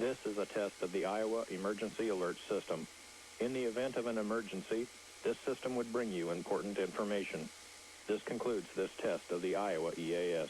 This is a test of the Iowa Emergency Alert System. In the event of an emergency, this system would bring you important information. This concludes this test of the Iowa E.A.S.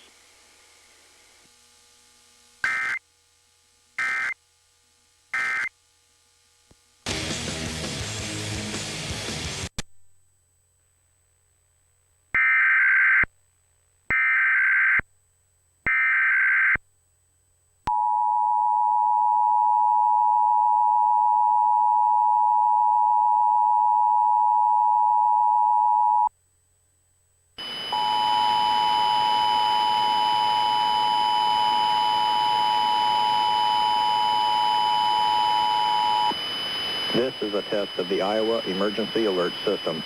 This is a test of the Iowa Emergency Alert System.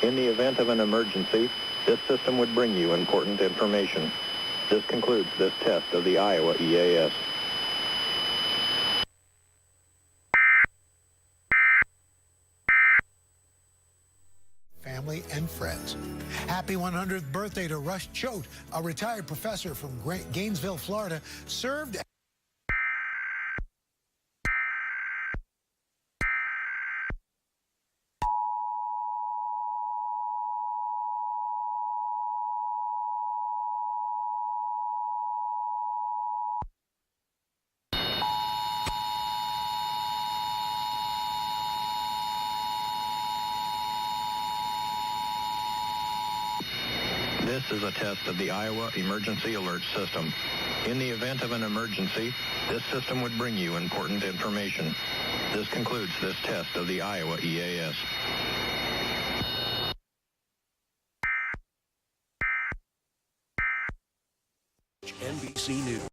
In the event of an emergency, this system would bring you important information. This concludes this test of the Iowa E.A.S. Family and friends. Happy 100th birthday to Rush Choate, a retired professor from Gainesville, Florida, served This is a test of the Iowa Emergency Alert System. In the event of an emergency, this system would bring you important information. This concludes this test of the Iowa E.A.S. NBC News.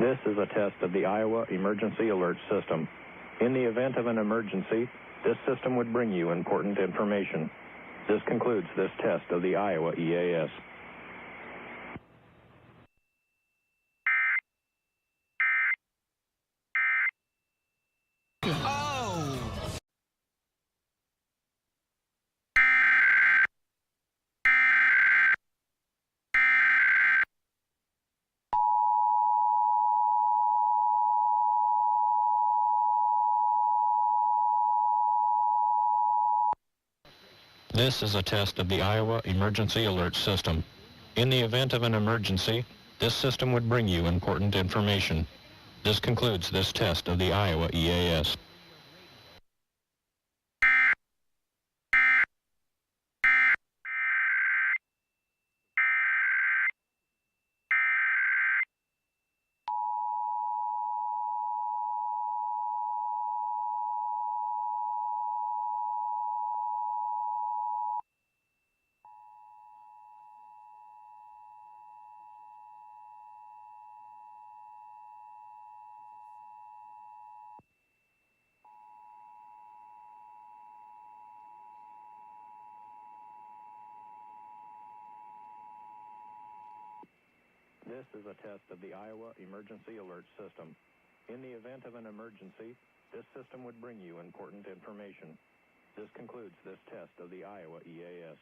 This is a test of the Iowa Emergency Alert System. In the event of an emergency, this system would bring you important information. This concludes this test of the Iowa E.A.S. This is a test of the Iowa Emergency Alert System. In the event of an emergency, this system would bring you important information. This concludes this test of the Iowa E.A.S. This is a test of the Iowa Emergency Alert System. In the event of an emergency, this system would bring you important information. This concludes this test of the Iowa E.A.S.